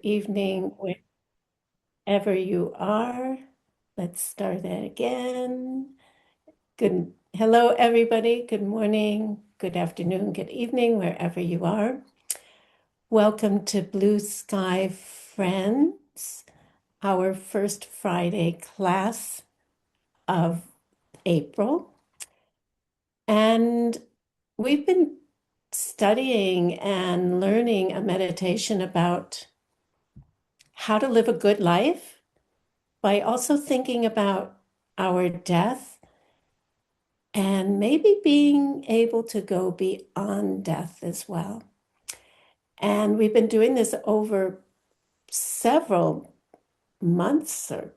evening, wherever you are. Let's start that again. Hello, everybody. Good morning, good afternoon, good evening, wherever you are. Welcome to Blue Sky Friends, our first Friday class of April. And we've been studying and learning a meditation about how to live a good life by also thinking about our death and maybe being able to go beyond death as well. And we've been doing this over several months, or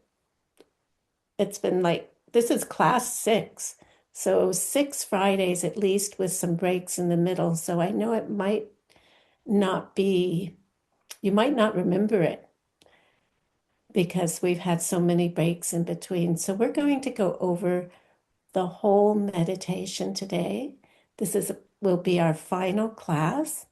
it's been like, this is class 6. So 6 Fridays at least with some breaks in the middle. So I know it might not be, you might not remember it because we've had so many breaks in between. So we're going to go over the whole meditation today. Will be our final class.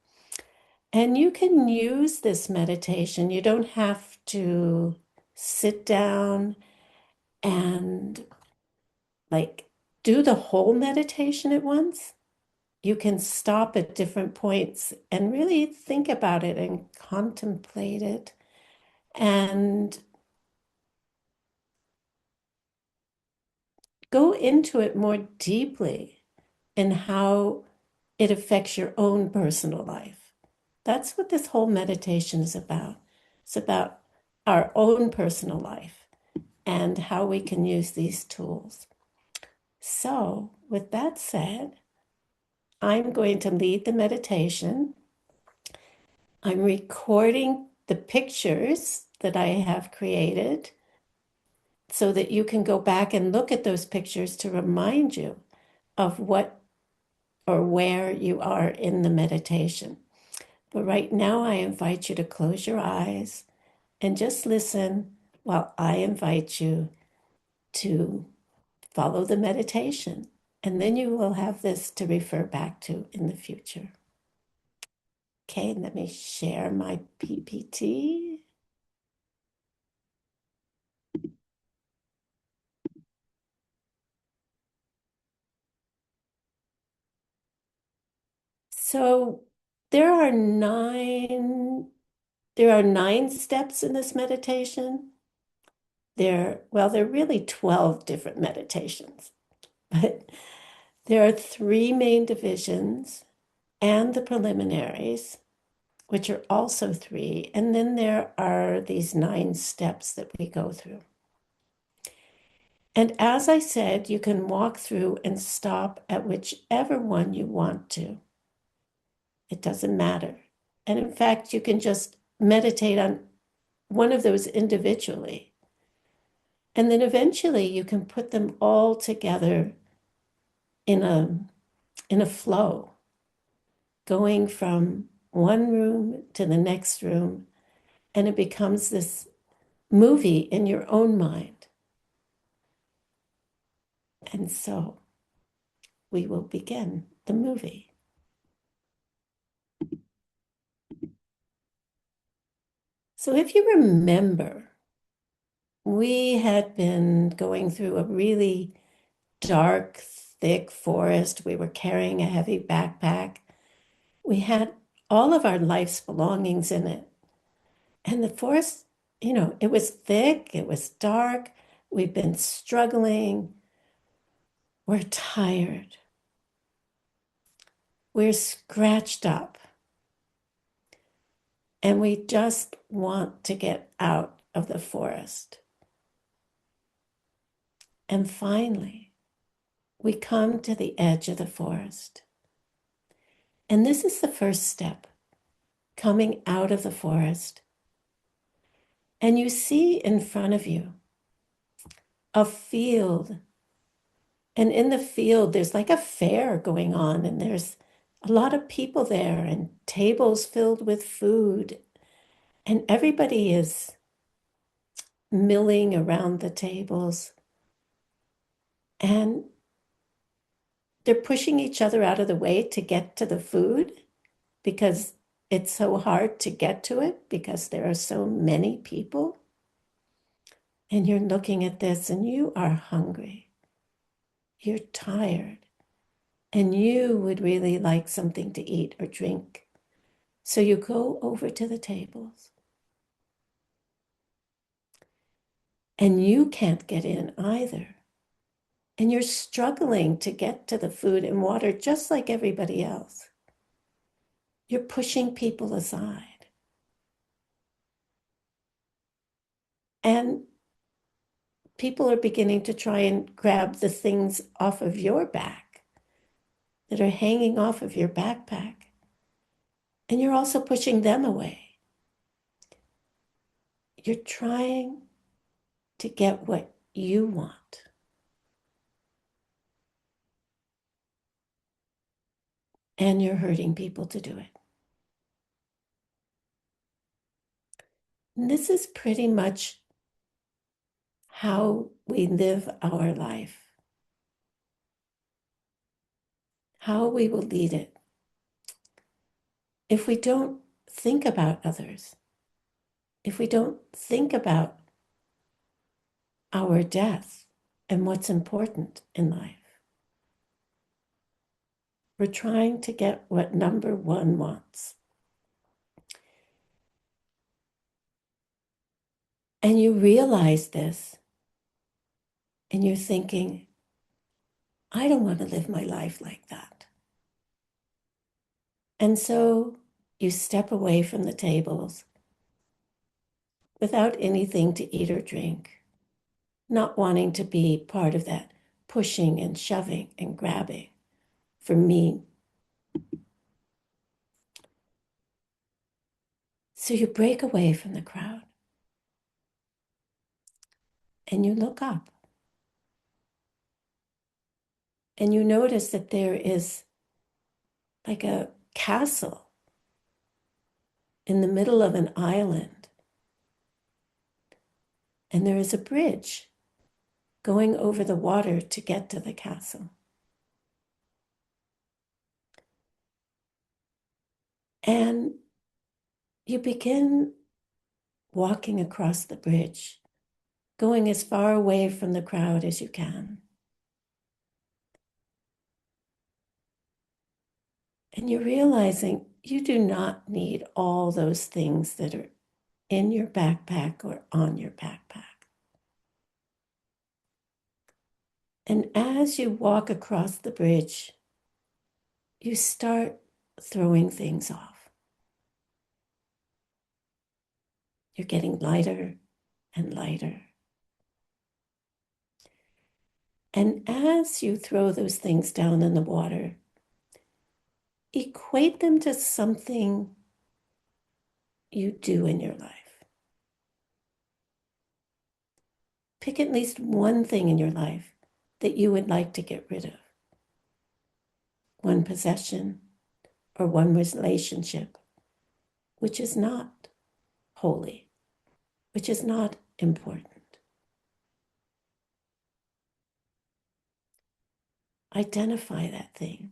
And you can use this meditation. You don't have to sit down and like do the whole meditation at once. You can stop at different points and really think about it and contemplate it and go into it more deeply in how it affects your own personal life. That's what this whole meditation is about. It's about our own personal life and how we can use these tools. So, with that said, I'm going to lead the meditation. I'm recording the pictures that I have created so that you can go back and look at those pictures to remind you of what or where you are in the meditation. But right now, I invite you to close your eyes and just listen while I invite you to follow the meditation. And then you will have this to refer back to in the future. Okay, let me share my PPT. So there are nine steps in this meditation. There are really 12 different meditations, but there are 3 main divisions and the preliminaries, which are also 3. And then there are these 9 steps that we go through. And as I said, you can walk through and stop at whichever one you want to. It doesn't matter. And in fact, you can just meditate on one of those individually. And then eventually you can put them all together in a flow, going from one room to the next room, and it becomes this movie in your own mind. And so we will begin the movie. So if you remember, we had been going through a really dark, thick forest. We were carrying a heavy backpack. We had all of our life's belongings in it. And the forest, it was thick, it was dark. We've been struggling. We're tired. We're scratched up. And we just want to get out of the forest. And finally, we come to the edge of the forest. And this is the first step, coming out of the forest. And you see in front of you a field. And in the field, there's like a fair going on, and there's a lot of people there, and tables filled with food. And everybody is milling around the tables. And they're pushing each other out of the way to get to the food because it's so hard to get to it because there are so many people. And you're looking at this and you are hungry. You're tired. And you would really like something to eat or drink. So you go over to the tables. And you can't get in either. And you're struggling to get to the food and water just like everybody else. You're pushing people aside. And people are beginning to try and grab the things off of your back that are hanging off of your backpack. And you're also pushing them away. You're trying to get what you want. And you're hurting people to do it. And this is pretty much how we live our life, how we will lead it. If we don't think about others, if we don't think about our death and what's important in life, we're trying to get what number one wants. And you realize this, and you're thinking, I don't want to live my life like that. And so you step away from the tables without anything to eat or drink, not wanting to be part of that pushing and shoving and grabbing for me. So you break away from the crowd and you look up and you notice that there is like a castle in the middle of an island. And there is a bridge going over the water to get to the castle. And you begin walking across the bridge, going as far away from the crowd as you can. And you're realizing you do not need all those things that are in your backpack or on your backpack. And as you walk across the bridge, you start throwing things off. You're getting lighter and lighter. And as you throw those things down in the water, equate them to something you do in your life. Pick at least one thing in your life that you would like to get rid of. One possession or one relationship, which is not holy, which is not important. Identify that thing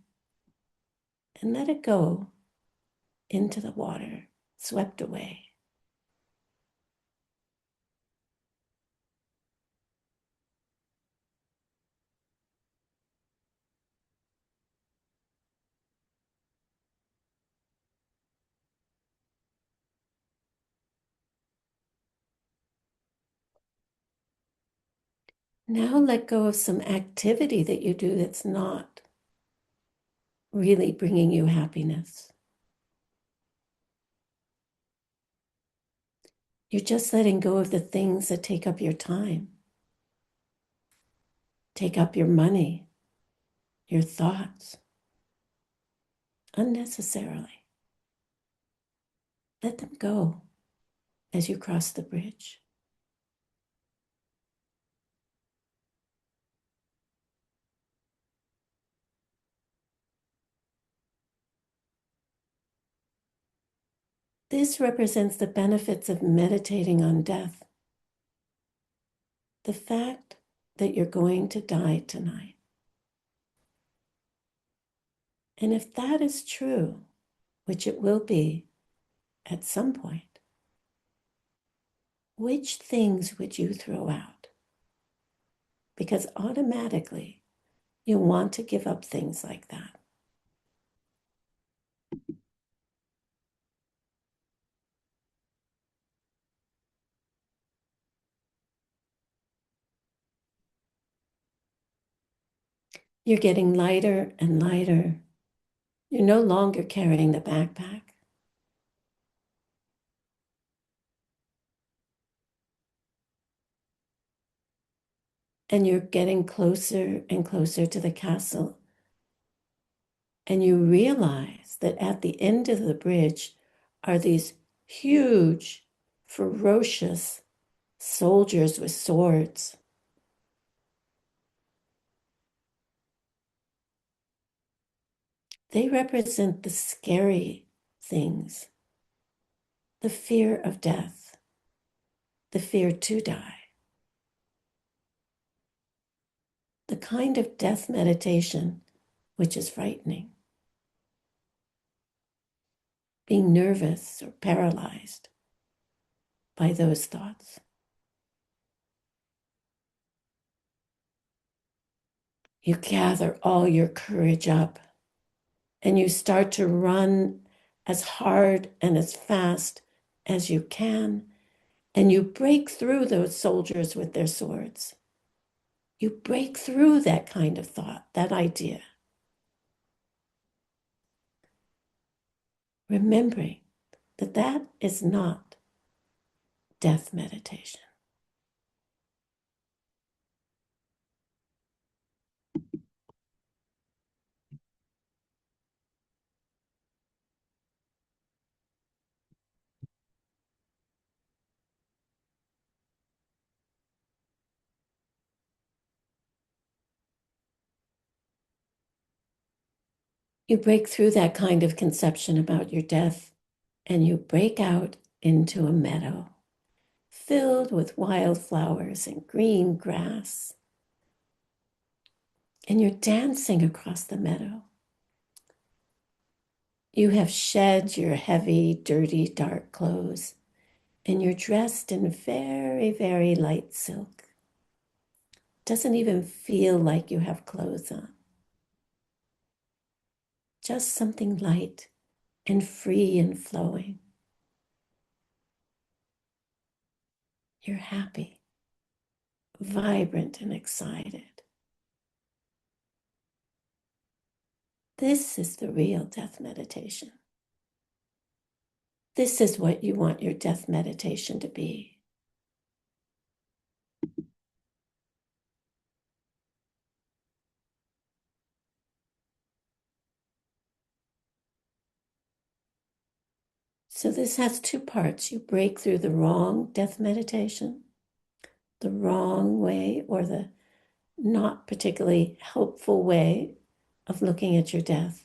and let it go into the water, swept away. Now let go of some activity that you do that's not really bringing you happiness. You're just letting go of the things that take up your time, take up your money, your thoughts, unnecessarily. Let them go as you cross the bridge. This represents the benefits of meditating on death. The fact that you're going to die tonight. And if that is true, which it will be, at some point, which things would you throw out? Because automatically you want to give up things like that. You're getting lighter and lighter. You're no longer carrying the backpack. And you're getting closer and closer to the castle. And you realize that at the end of the bridge are these huge, ferocious soldiers with swords. They represent the scary things, the fear of death, the fear to die, the kind of death meditation which is frightening, being nervous or paralyzed by those thoughts. You gather all your courage up and you start to run as hard and as fast as you can, and you break through those soldiers with their swords. You break through that kind of thought, that idea, remembering that that is not death meditation. You break through that kind of conception about your death, and you break out into a meadow filled with wildflowers and green grass. And you're dancing across the meadow. You have shed your heavy, dirty, dark clothes, and you're dressed in very, very light silk. Doesn't even feel like you have clothes on. Just something light and free and flowing. You're happy, vibrant, and excited. This is the real death meditation. This is what you want your death meditation to be. So this has two parts. You break through the wrong death meditation, the wrong way, or the not particularly helpful way of looking at your death,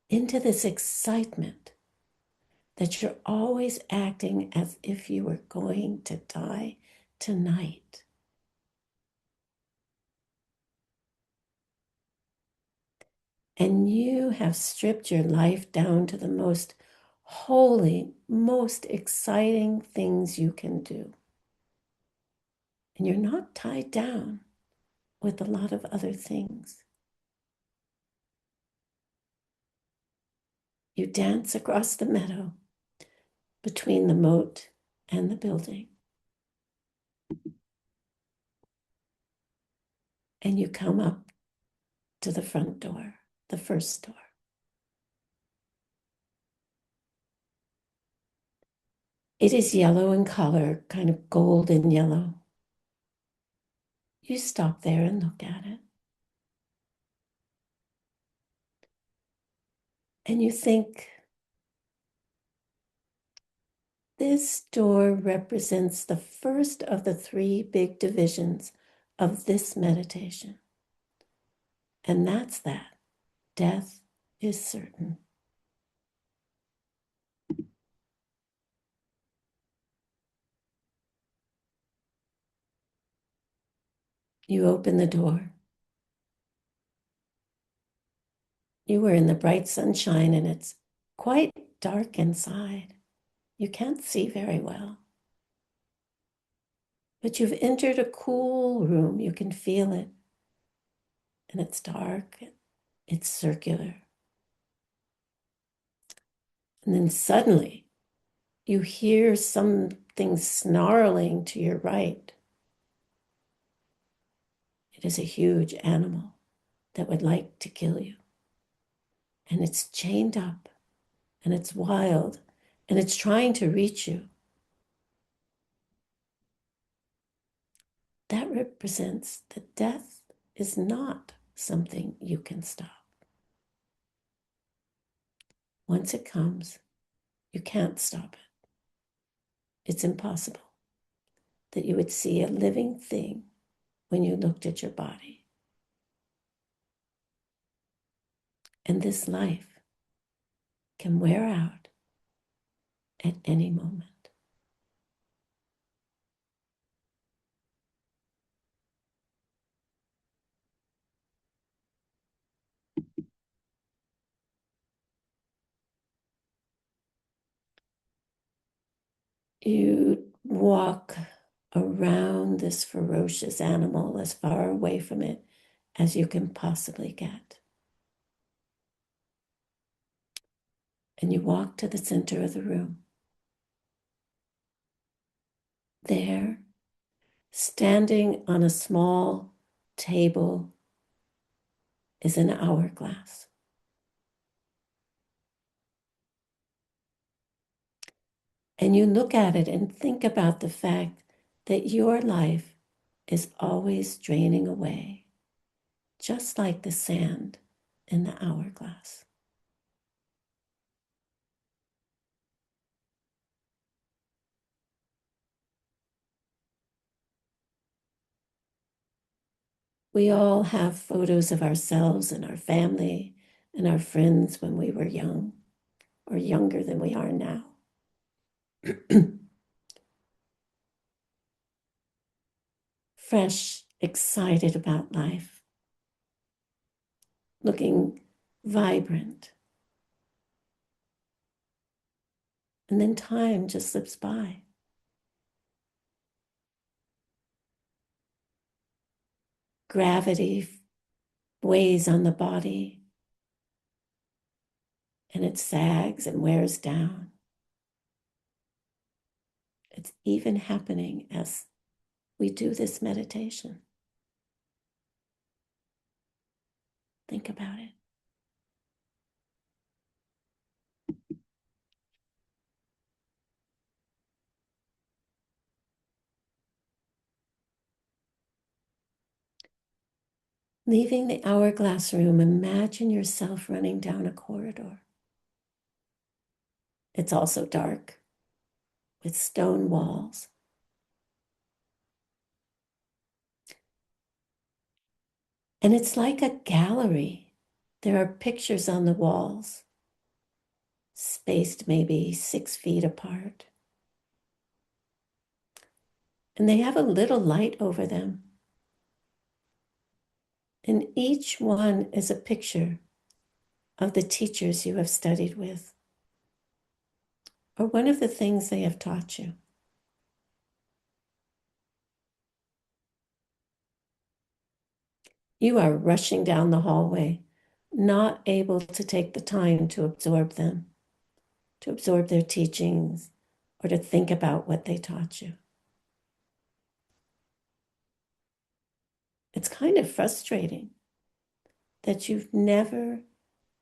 into this excitement that you're always acting as if you were going to die tonight. And you have stripped your life down to the most holy, most exciting things you can do. And you're not tied down with a lot of other things. You dance across the meadow between the moat and the building. And you come up to the front door, the first door. It is yellow in color, kind of golden yellow. You stop there and look at it. And you think, this door represents the first of the three big divisions of this meditation. And that's that death is certain. You open the door. You were in the bright sunshine and it's quite dark inside. You can't see very well, but you've entered a cool room. You can feel it, and it's dark, it's circular. And then suddenly you hear something snarling to your right. It is a huge animal that would like to kill you. And it's chained up, and it's wild, and it's trying to reach you. That represents that death is not something you can stop. Once it comes, you can't stop it. It's impossible that you would see a living thing when you looked at your body. And this life can wear out at any moment. You walk around this ferocious animal as far away from it as you can possibly get. And you walk to the center of the room. There, standing on a small table, is an hourglass. And you look at it and think about the fact that your life is always draining away, just like the sand in the hourglass. We all have photos of ourselves and our family and our friends when we were young or younger than we are now. Fresh, excited about life, looking vibrant. And then time just slips by. Gravity weighs on the body and it sags and wears down. It's even happening as we do this meditation. Think about it. Leaving the hourglass room, imagine yourself running down a corridor. It's also dark with stone walls. And it's like a gallery. There are pictures on the walls, spaced maybe 6 feet apart. And they have a little light over them. And each one is a picture of the teachers you have studied with, or one of the things they have taught you. You are rushing down the hallway, not able to take the time to absorb them, to absorb their teachings, or to think about what they taught you. It's kind of frustrating that you've never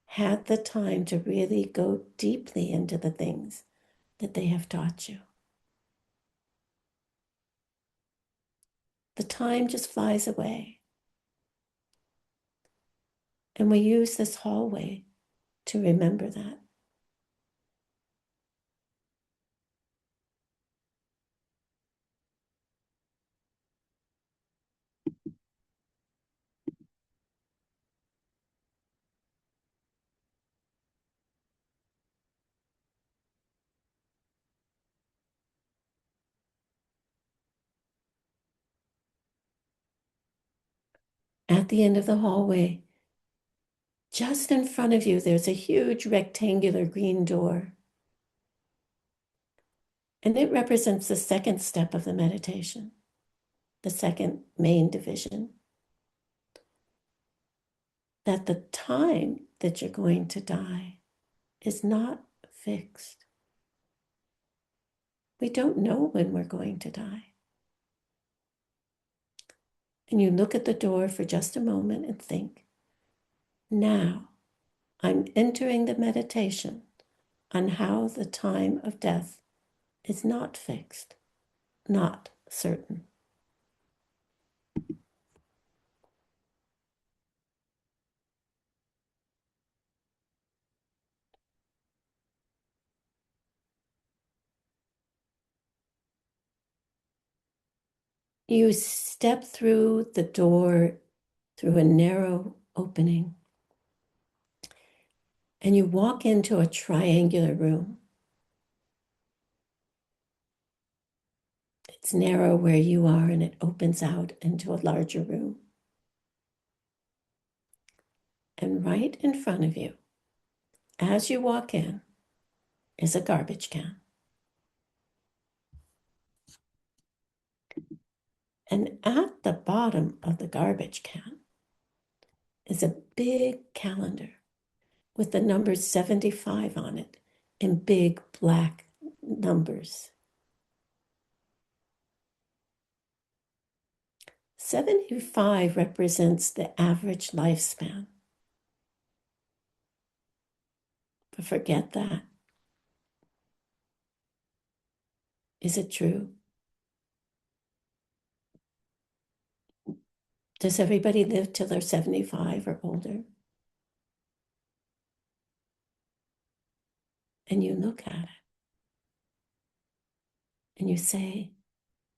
had the time to really go deeply into the things that they have taught you. The time just flies away. And we use this hallway to remember that. At the end of the hallway, just in front of you, there's a huge rectangular green door. And it represents the second step of the meditation, the second main division, that the time that you're going to die is not fixed. We don't know when we're going to die. And you look at the door for just a moment and think, now I'm entering the meditation on how the time of death is not fixed, not certain. You step through the door, through a narrow opening, and you walk into a triangular room. It's narrow where you are, and it opens out into a larger room. And right in front of you, as you walk in, is a garbage can. And at the bottom of the garbage can is a big calendar with the number 75 on it in big black numbers. 75 represents the average lifespan. But forget that. Is it true? Does everybody live till they're 75 or older? And you look at it and you say,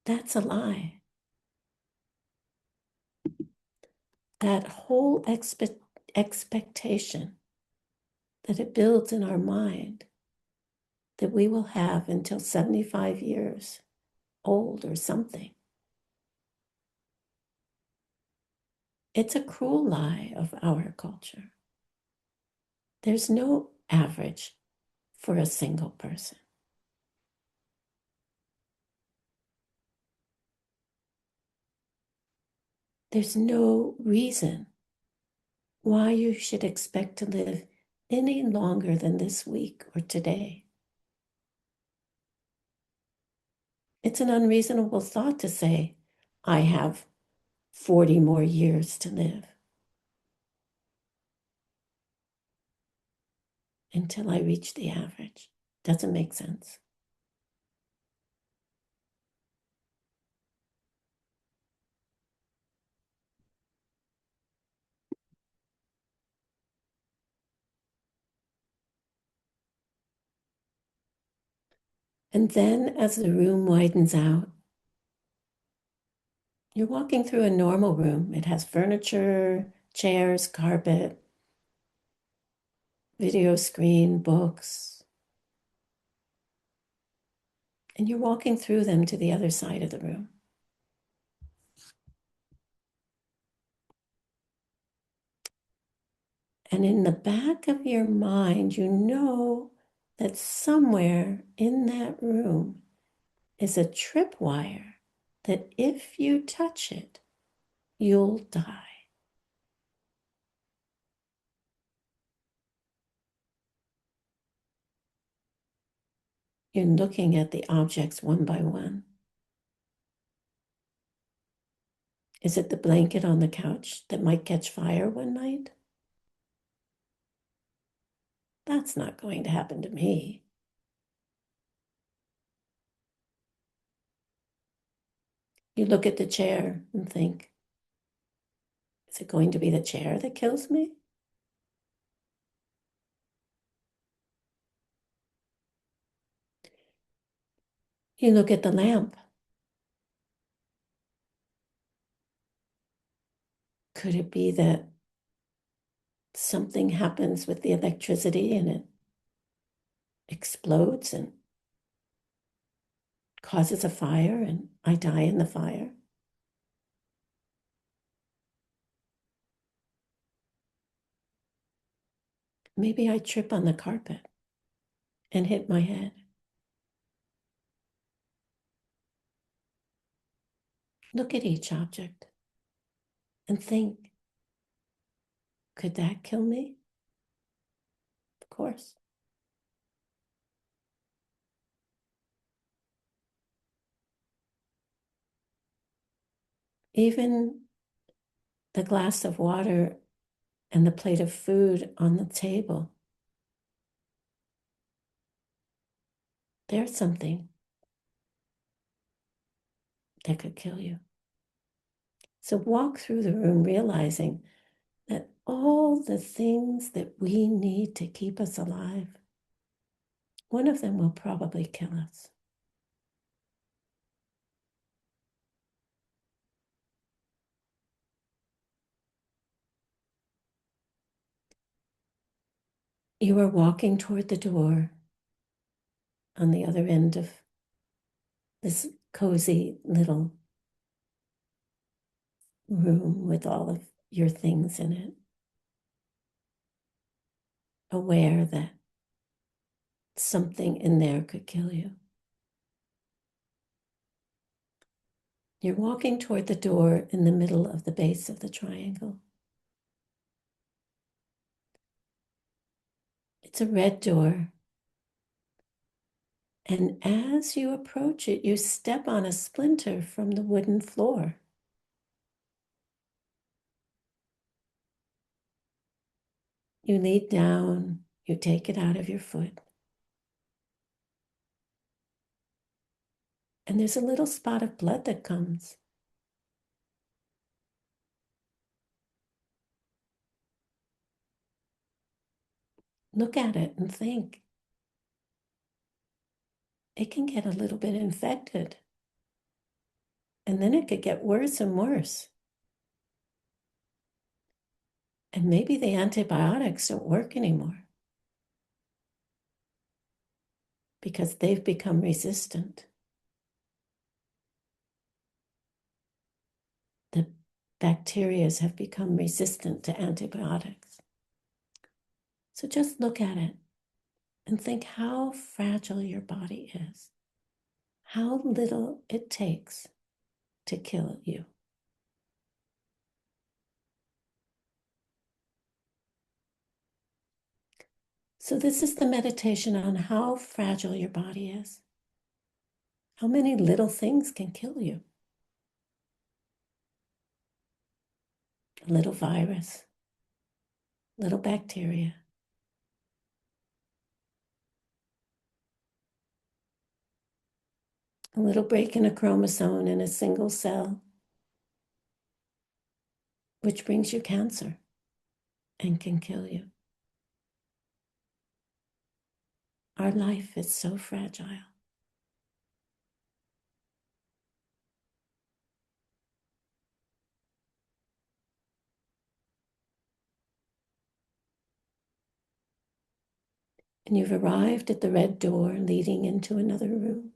that's a lie. That whole expectation that it builds in our mind that we will have until 75 years old or something. It's a cruel lie of our culture. There's no average for a single person. There's no reason why you should expect to live any longer than this week or today. It's an unreasonable thought to say, I have 40 more years to live until I reach the average. Doesn't make sense. And then as the room widens out, you're walking through a normal room. It has furniture, chairs, carpet, video screen, books. And you're walking through them to the other side of the room. And in the back of your mind, you know that somewhere in that room is a tripwire that if you touch it, you'll die. You're looking at the objects one by one. Is it the blanket on the couch that might catch fire one night? That's not going to happen to me. You look at the chair and think, is it going to be the chair that kills me? You look at the lamp. Could it be that something happens with the electricity and it explodes and causes a fire and I die in the fire? Maybe I trip on the carpet and hit my head. Look at each object and think, could that kill me? Of course. Even the glass of water and the plate of food on the table, there's something that could kill you. So walk through the room realizing that all the things that we need to keep us alive, one of them will probably kill us. You are walking toward the door on the other end of this cozy little room with all of your things in it, aware that something in there could kill you. You're walking toward the door in the middle of the base of the triangle. It's a red door. And as you approach it, you step on a splinter from the wooden floor. You lean down, you take it out of your foot. And there's a little spot of blood that comes. Look at it and think. It can get a little bit infected. And then it could get worse and worse. And maybe the antibiotics don't work anymore because they've become resistant. The bacteria have become resistant to antibiotics. So just look at it and think how fragile your body is, how little it takes to kill you. So this is the meditation on how fragile your body is. How many little things can kill you? A little virus, little bacteria, a little break in a chromosome in a single cell, which brings you cancer and can kill you. Our life is so fragile. And you've arrived at the red door leading into another room.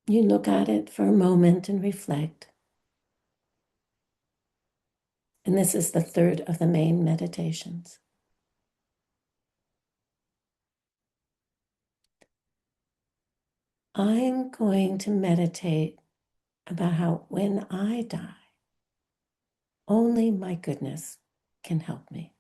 You look at it for a moment and reflect. And this is the third of the main meditations. I'm going to meditate about how when I die, only my goodness can help me.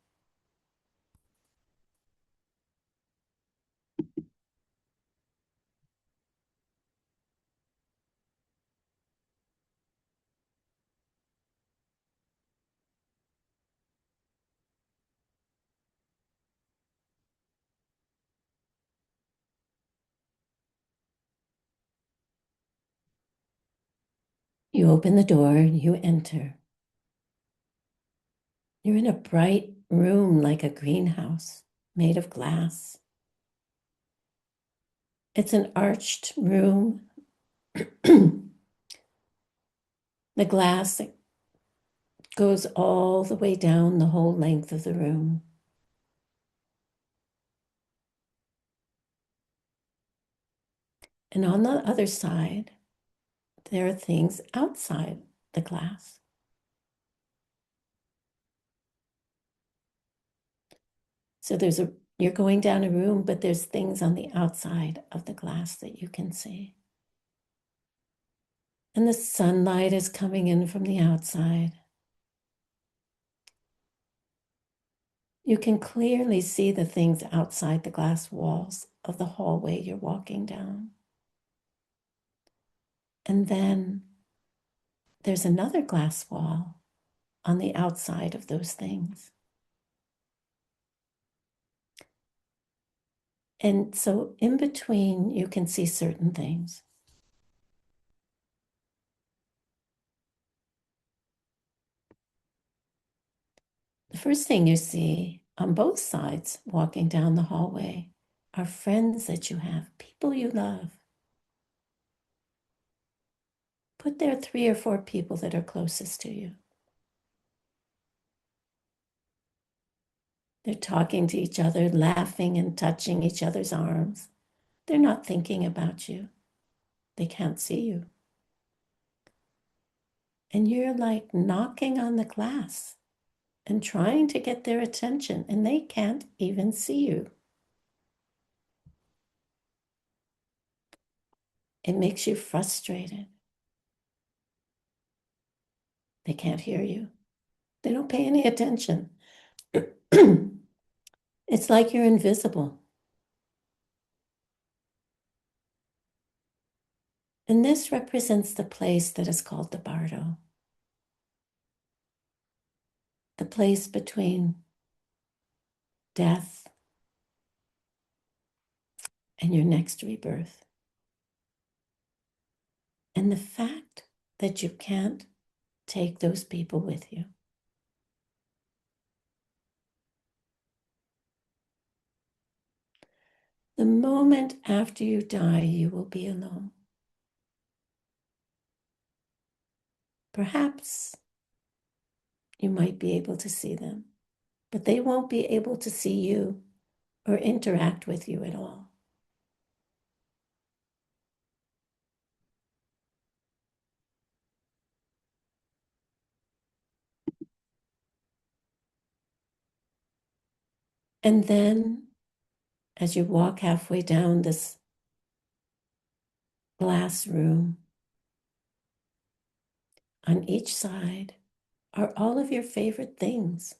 You open the door, you enter. You're in a bright room like a greenhouse made of glass. It's an arched room. The glass goes all the way down the whole length of the room. And on the other side, there are things outside the glass. So you're going down a room, but there's things on the outside of the glass that you can see. And the sunlight is coming in from the outside. You can clearly see the things outside the glass walls of the hallway you're walking down. And then there's another glass wall on the outside of those things. And so in between, you can see certain things. The first thing you see on both sides walking down the hallway are friends that you have, people you love. Put there 3 or 4 people that are closest to you. They're talking to each other, laughing and touching each other's arms. They're not thinking about you. They can't see you. And you're like knocking on the glass and trying to get their attention, and they can't even see you. It makes you frustrated. They can't hear you. They don't pay any attention. It's like you're invisible. And this represents the place that is called the bardo, the place between death and your next rebirth. And the fact that you can't take those people with you. The moment after you die, you will be alone. Perhaps you might be able to see them, but they won't be able to see you or interact with you at all. And then, as you walk halfway down this glass room, on each side are all of your favorite things.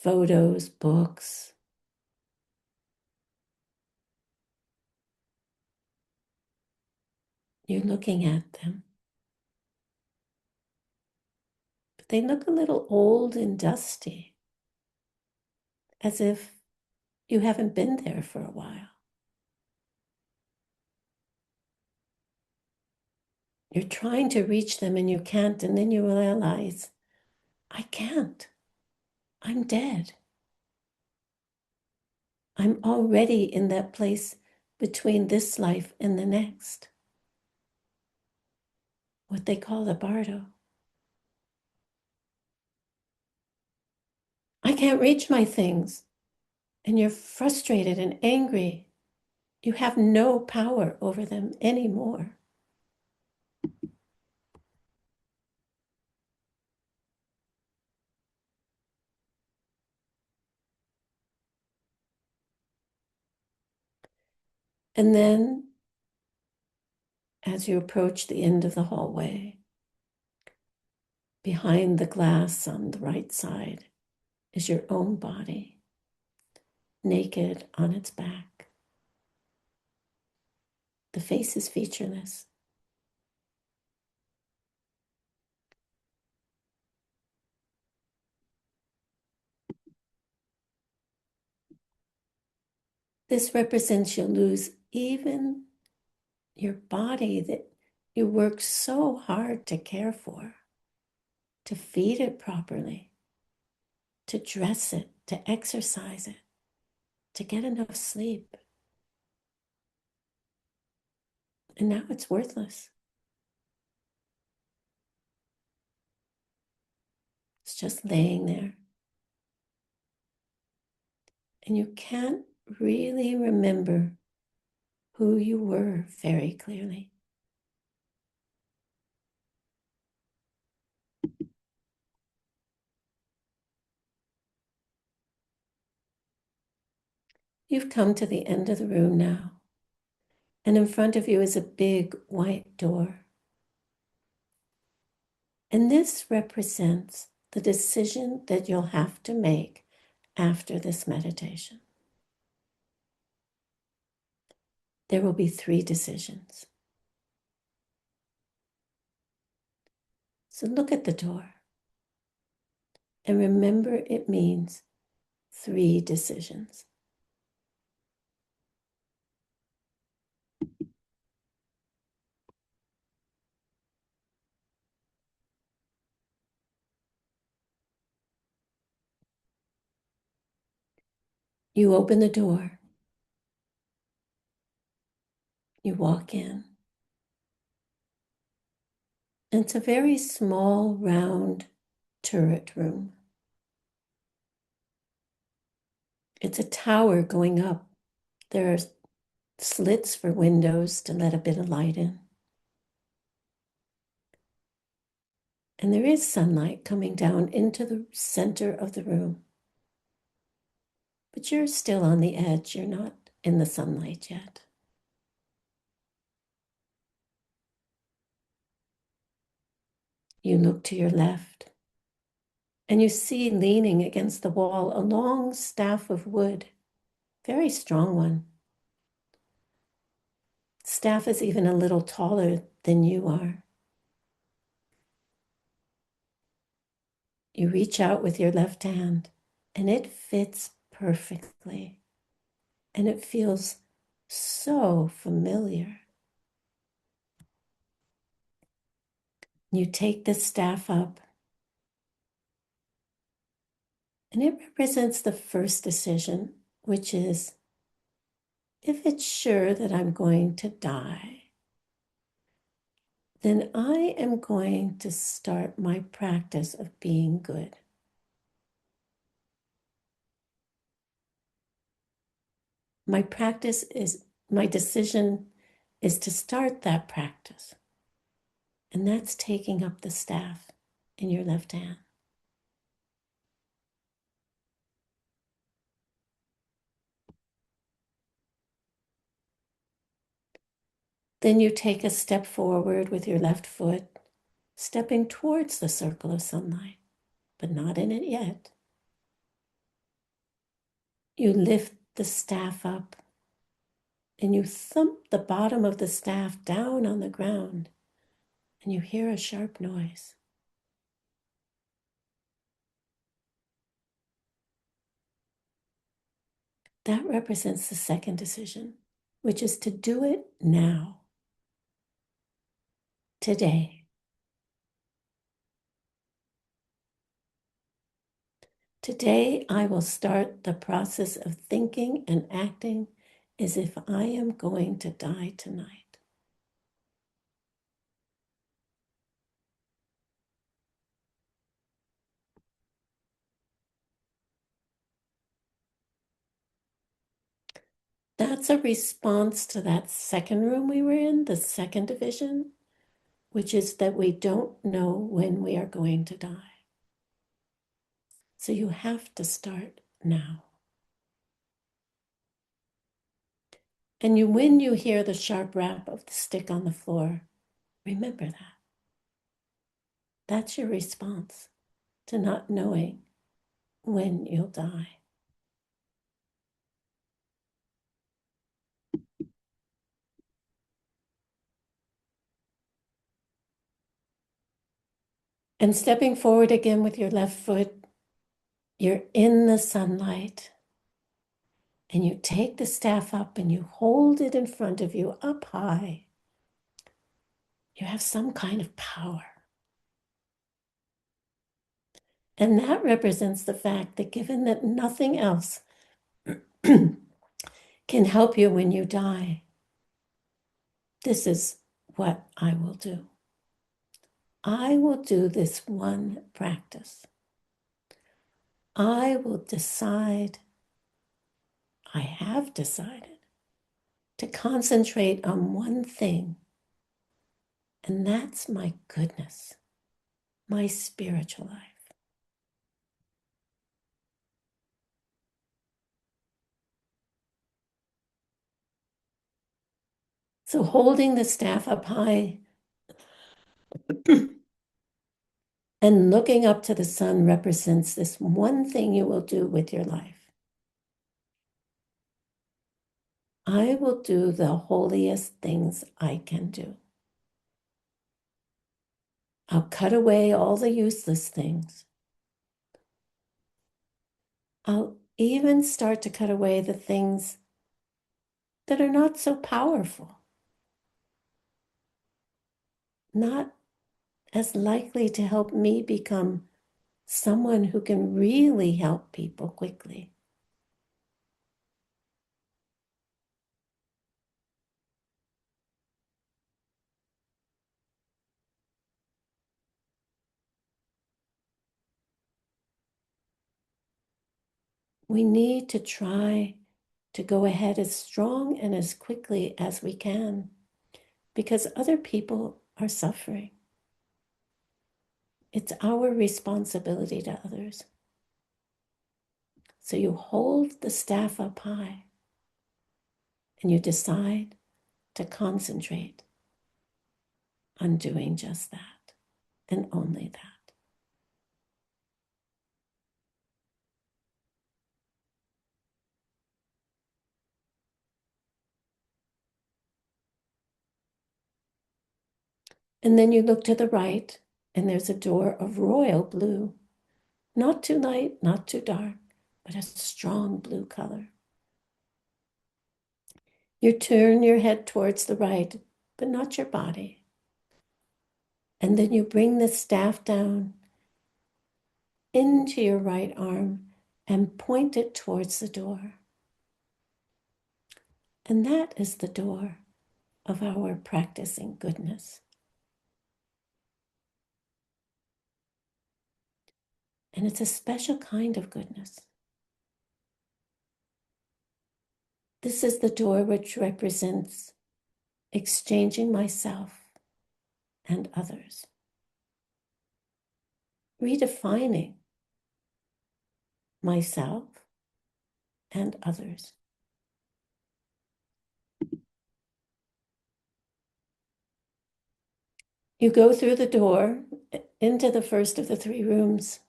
Photos, books. You're looking at them. But they look a little old and dusty, as if you haven't been there for a while. You're trying to reach them and you can't, and then you realize, I can't. I'm dead. I'm already in that place between this life and the next, what they call the bardo. I can't reach my things. And you're frustrated and angry. You have no power over them anymore. And then, as you approach the end of the hallway, behind the glass on the right side is your own body, naked on its back. The face is featureless. This represents you'll lose even your body that you worked so hard to care for, to feed it properly, to dress it, to exercise it, to get enough sleep. And now it's worthless. It's just laying there. And you can't really remember who you were very clearly. You've come to the end of the room now. And in front of you is a big white door. And this represents the decision that you'll have to make after this meditation. There will be 3 decisions. So look at the door and remember it means 3 decisions. You open the door, you walk in. It's a very small, round turret room. It's a tower going up. There are slits for windows to let a bit of light in. And there is sunlight coming down into the center of the room. But you're still on the edge. You're not in the sunlight yet. You look to your left and you see leaning against the wall a long staff of wood, very strong one. Staff is even a little taller than you are. You reach out with your left hand and it fits perfectly. And it feels so familiar. You take the staff up and it represents the first decision, which is, if it's sure that I'm going to die, then I am going to start my practice of being good. My decision is to start that practice. And that's taking up the staff in your left hand. Then you take a step forward with your left foot, stepping towards the circle of sunlight, but not in it yet. You lift the staff up and you thump the bottom of the staff down on the ground and you hear a sharp noise. That represents the second decision, which is to do it now, today. Today, I will start the process of thinking and acting as if I am going to die tonight. That's a response to that second room we were in, the second division, which is that we don't know when we are going to die. So you have to start now. And when you hear the sharp rap of the stick on the floor, remember that. That's your response to not knowing when you'll die. And stepping forward again with your left foot, you're in the sunlight. And you take the staff up and you hold it in front of you up high. You have some kind of power. And that represents the fact that given that nothing else can help you when you die, this is what I will do. I will do this one practice. I will decide, I have decided, to concentrate on one thing, and that's my goodness, my spiritual life. So holding the staff up high and looking up to the sun represents this one thing you will do with your life. I will do the holiest things I can do. I'll cut away all the useless things. I'll even start to cut away the things that are not so powerful, not as likely to help me become someone who can really help people quickly. We need to try to go ahead as strong and as quickly as we can because other people are suffering. It's our responsibility to others. So you hold the staff up high and you decide to concentrate on doing just that and only that. And then you look to the right and there's a door of royal blue, not too light, not too dark, but a strong blue color. You turn your head towards the right, but not your body. And then you bring the staff down into your right arm and point it towards the door. And that is the door of our practicing goodness. And it's a special kind of goodness. This is the door which represents exchanging myself and others, redefining myself and others. You go through the door into the first of the three rooms.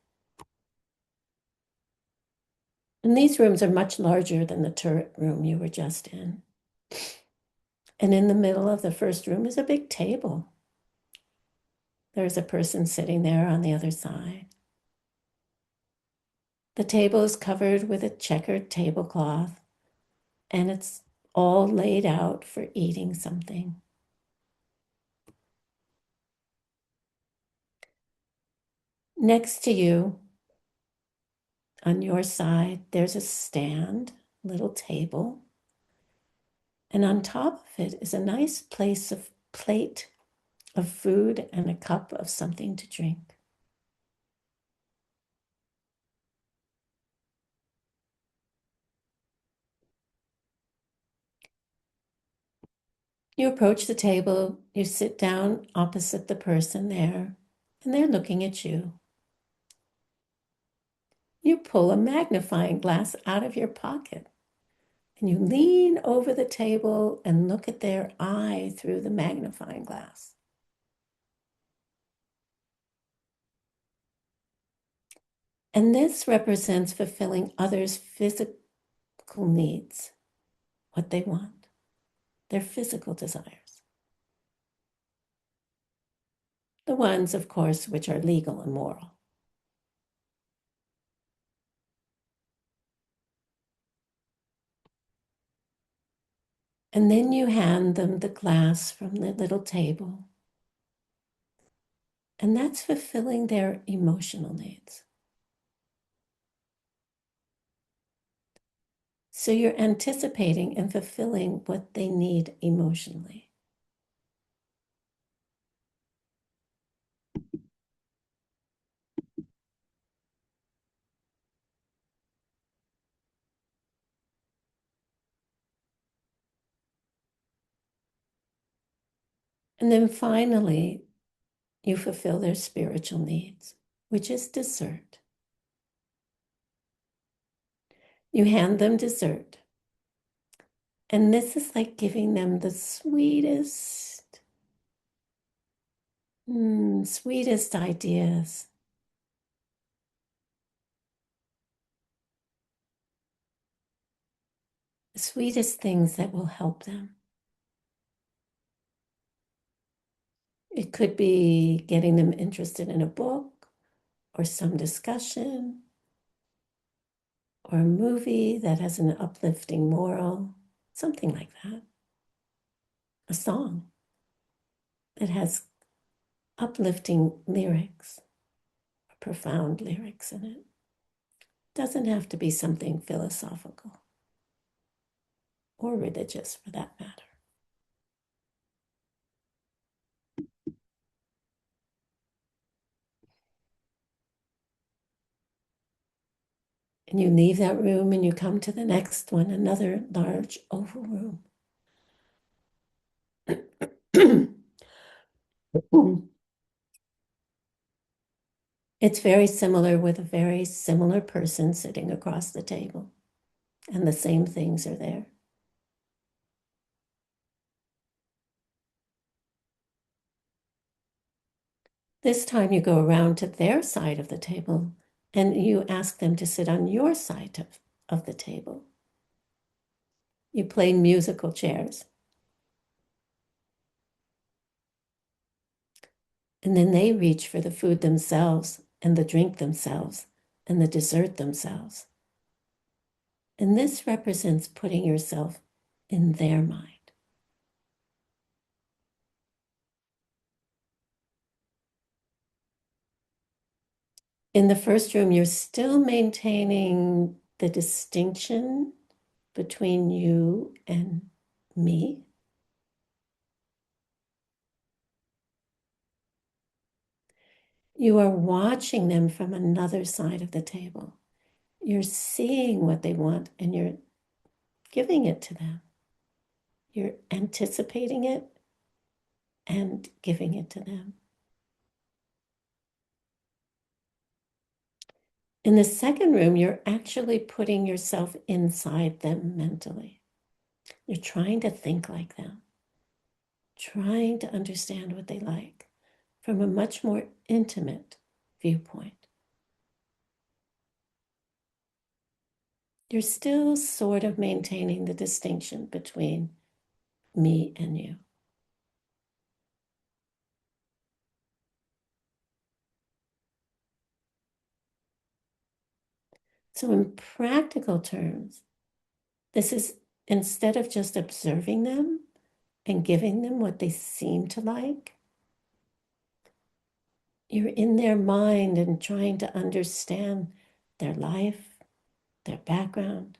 And these rooms are much larger than the turret room you were just in. And in the middle of the first room is a big table. There's a person sitting there on the other side. The table is covered with a checkered tablecloth, and it's all laid out for eating something. Next to you, on your side, there's a stand, little table, and on top of it is a nice plate of food and a cup of something to drink. You approach the table, you sit down opposite the person there, and they're looking at you. You pull a magnifying glass out of your pocket and you lean over the table and look at their eye through the magnifying glass. And this represents fulfilling others' physical needs, what they want, their physical desires. The ones, of course, which are legal and moral. And then you hand them the glass from the little table. And that's fulfilling their emotional needs. So you're anticipating and fulfilling what they need emotionally. And then finally, you fulfill their spiritual needs, which is dessert. You hand them dessert. And this is like giving them the sweetest, sweetest ideas. The sweetest things that will help them. It could be getting them interested in a book or some discussion or a movie that has an uplifting moral, something like that. A song that has uplifting lyrics, or profound lyrics in it. Doesn't have to be something philosophical or religious for that matter. And you leave that room and you come to the next one, another large oval room. It's very similar with a very similar person sitting across the table, and the same things are there. This time you go around to their side of the table and you ask them to sit on your side of the table. You play musical chairs. And then they reach for the food themselves and the drink themselves and the dessert themselves. And this represents putting yourself in their mind. In the first room, you're still maintaining the distinction between you and me. You are watching them from another side of the table. You're seeing what they want and you're giving it to them. You're anticipating it and giving it to them. In the second room, you're actually putting yourself inside them mentally. You're trying to think like them, trying to understand what they like from a much more intimate viewpoint. You're still sort of maintaining the distinction between me and you. So, in practical terms, this is instead of just observing them and giving them what they seem to like, you're in their mind and trying to understand their life, their background,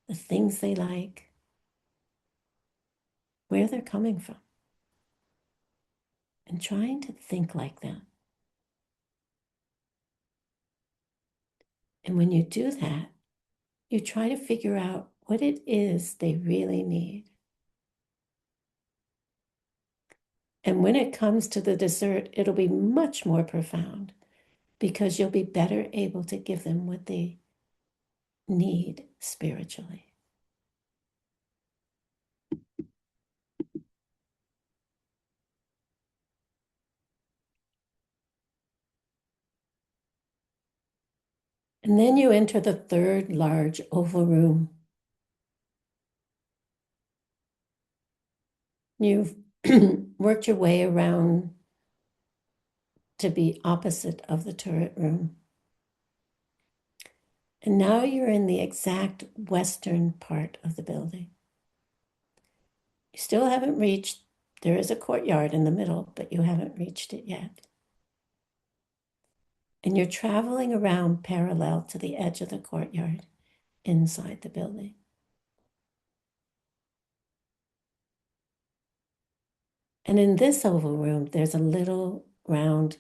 the things they like, where they're coming from, and trying to think like them. And when you do that, you try to figure out what it is they really need. And when it comes to the dessert, it'll be much more profound because you'll be better able to give them what they need spiritually. And then you enter the third large oval room. You've worked your way around to be opposite of the turret room. And now you're in the exact western part of the building. You still haven't reached, there is a courtyard in the middle, but you haven't reached it yet. And you're traveling around parallel to the edge of the courtyard inside the building. And in this oval room, there's a little round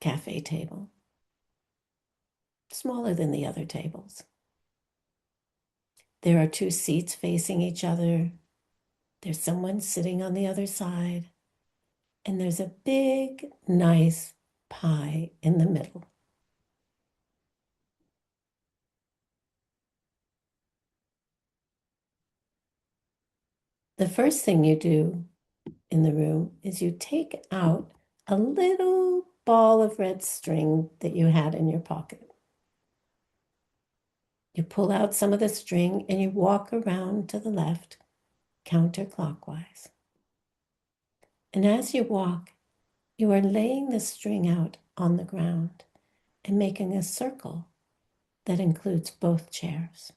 cafe table, smaller than the other tables. There are two seats facing each other. There's someone sitting on the other side. And there's a big, nice pie in the middle. the first thing you do in the room is you take out a little ball of red string that you had in your pocket. You pull out some of the string and you walk around to the left, counterclockwise. And as you walk, you are laying the string out on the ground and making a circle that includes both chairs.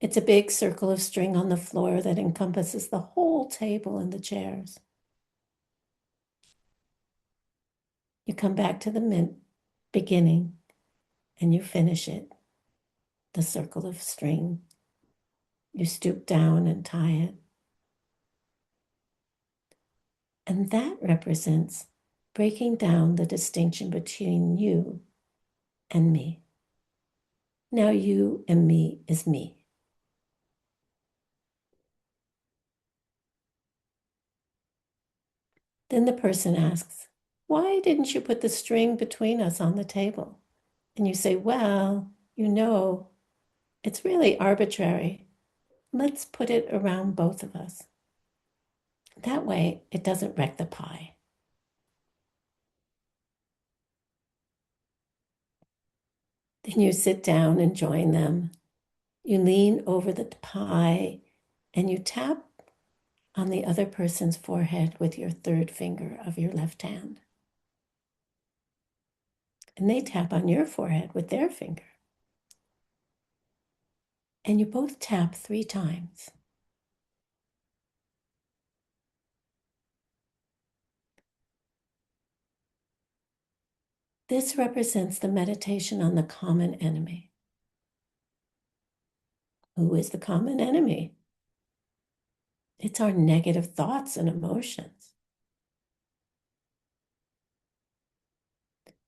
It's a big circle of string on the floor that encompasses the whole table and the chairs. You come back to the beginning and you finish it, the circle of string. You stoop down and tie it. And that represents breaking down the distinction between you and me. Now you and me is me. Then the person asks, why didn't you put the string between us on the table? And you say, well, it's really arbitrary. Let's put it around both of us. That way, it doesn't wreck the pie. Then you sit down and join them. You lean over the pie and you tap on the other person's forehead with your third finger of your left hand. And they tap on your forehead with their finger. And you both tap 3 times. This represents the meditation on the common enemy. Who is the common enemy? It's our negative thoughts and emotions.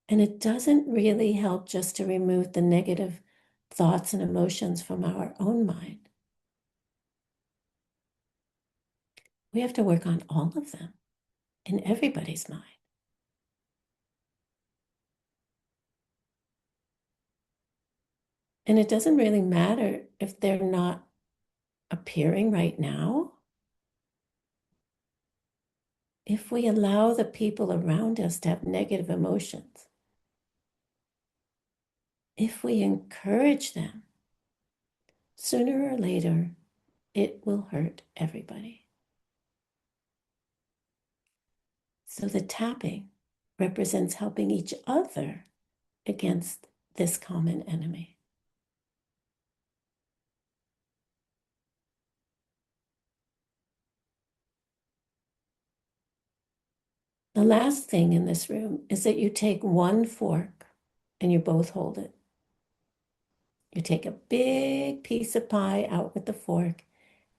And it doesn't really help just to remove the negative thoughts and emotions from our own mind. We have to work on all of them in everybody's mind. And it doesn't really matter if they're not appearing right now. If we allow the people around us to have negative emotions, if we encourage them, sooner or later, it will hurt everybody. So the tapping represents helping each other against this common enemy. The last thing in this room is that you take one fork and you both hold it. You take a big piece of pie out with the fork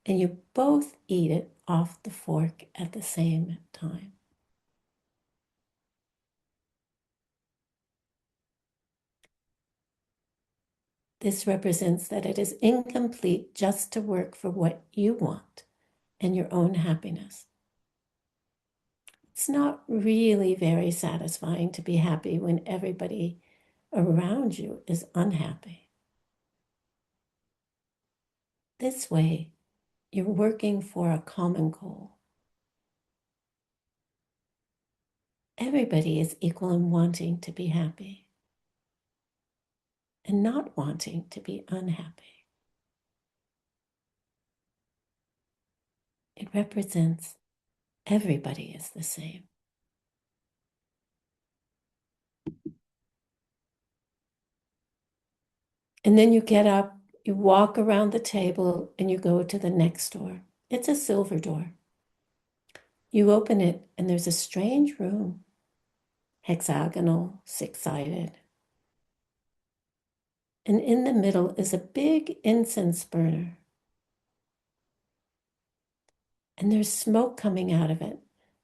and you both eat it off the fork at the same time. This represents that it is incomplete just to work for what you want and your own happiness. It's not really very satisfying to be happy when everybody around you is unhappy. This way, you're working for a common goal. Everybody is equal in wanting to be happy and not wanting to be unhappy. It represents everybody is the same. And then you get up, you walk around the table, and you go to the next door. It's a silver door. You open it, and there's a strange room, hexagonal, 6-sided. And in the middle is a big incense burner. And there's smoke coming out of it.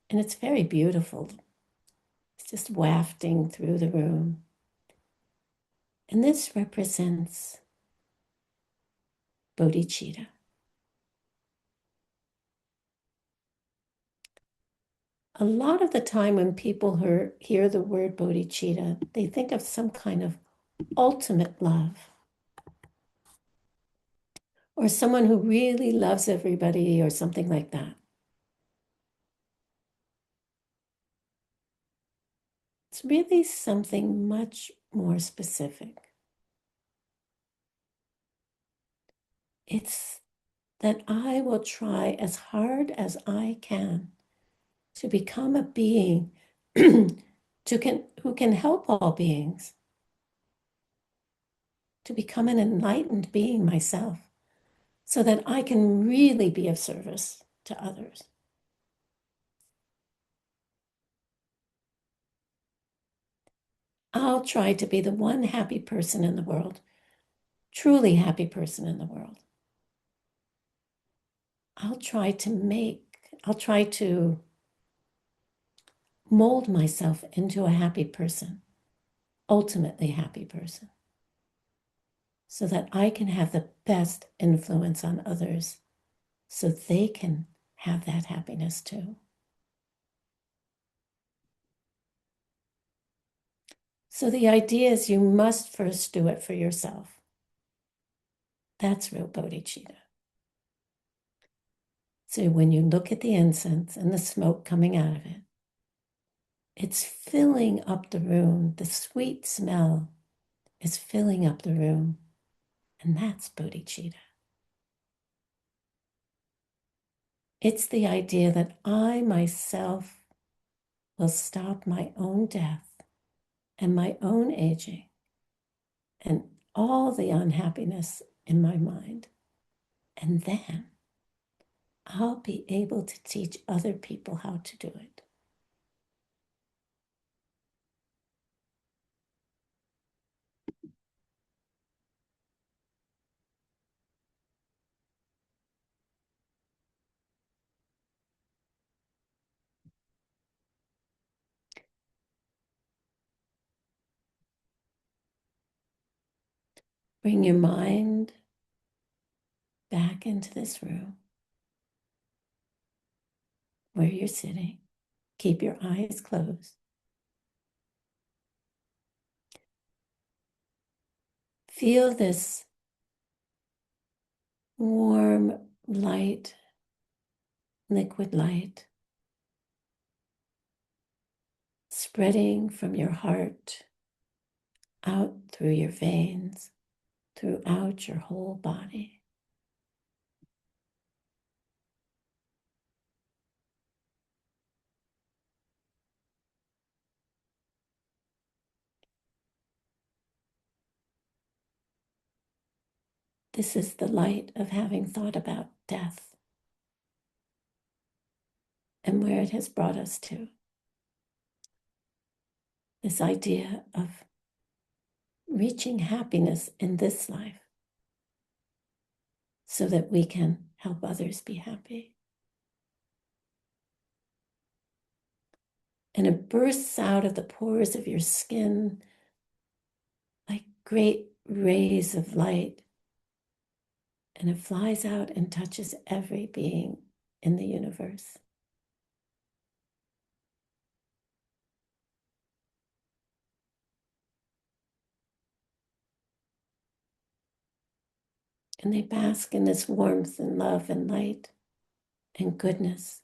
And it's very beautiful. It's just wafting through the room. And this represents bodhicitta. A lot of the time when people hear the word bodhicitta, they think of some kind of ultimate love. or someone who really loves everybody or something like that. It's really something much more specific. It's that I will try as hard as I can to become a being who can help all beings, to become an enlightened being myself, so that I can really be of service to others. I'll try to be the one happy person in the world, truly happy person in the world. I'll try to mold myself into a happy person, ultimately happy person, so that I can have the best influence on others so they can have that happiness too. So the idea is you must first do it for yourself. That's real bodhicitta. So when you look at the incense and the smoke coming out of it, it's filling up the room. The sweet smell is filling up the room. And that's bodhicitta. It's the idea that I myself will stop my own death and my own aging and all the unhappiness in my mind. And then I'll be able to teach other people how to do it. Bring your mind back into this room where you're sitting. Keep your eyes closed. Feel this warm, light, liquid light spreading from your heart out through your veins, throughout your whole body. This is the light of having thought about death and where it has brought us to. This idea of reaching happiness in this life so that we can help others be happy. And it bursts out of the pores of your skin like great rays of light. And it flies out and touches every being in the universe. And they bask in this warmth and love and light and goodness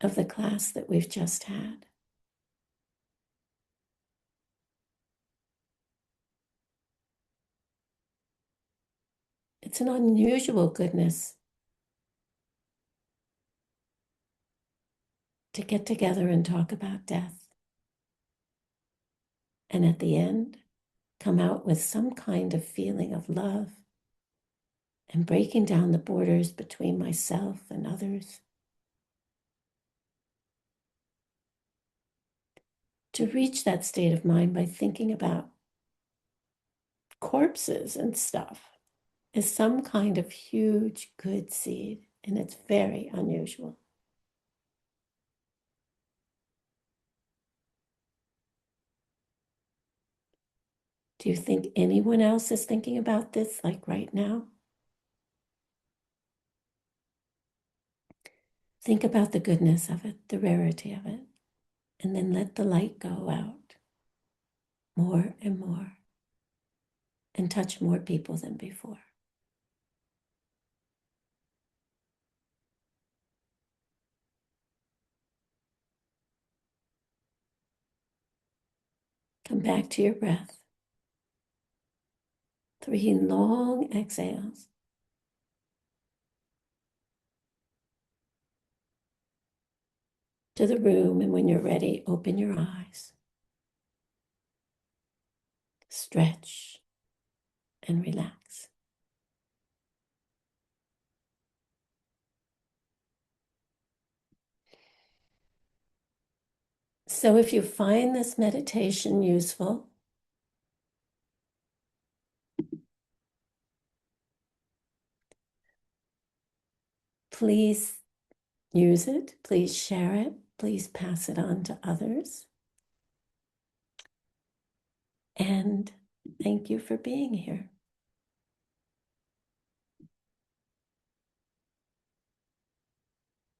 of the class that we've just had. It's an unusual goodness to get together and talk about death. And at the end, come out with some kind of feeling of love and breaking down the borders between myself and others. To reach that state of mind by thinking about corpses and stuff is some kind of huge good seed, and it's very unusual. Do you think anyone else is thinking about this like right now? Think about the goodness of it, the rarity of it, and then let the light go out more and more and touch more people than before. Come back to your breath. 3 long exhales. To the room, and when you're ready, open your eyes. Stretch and relax. So if you find this meditation useful, please use it, please share it, please pass it on to others. And thank you for being here.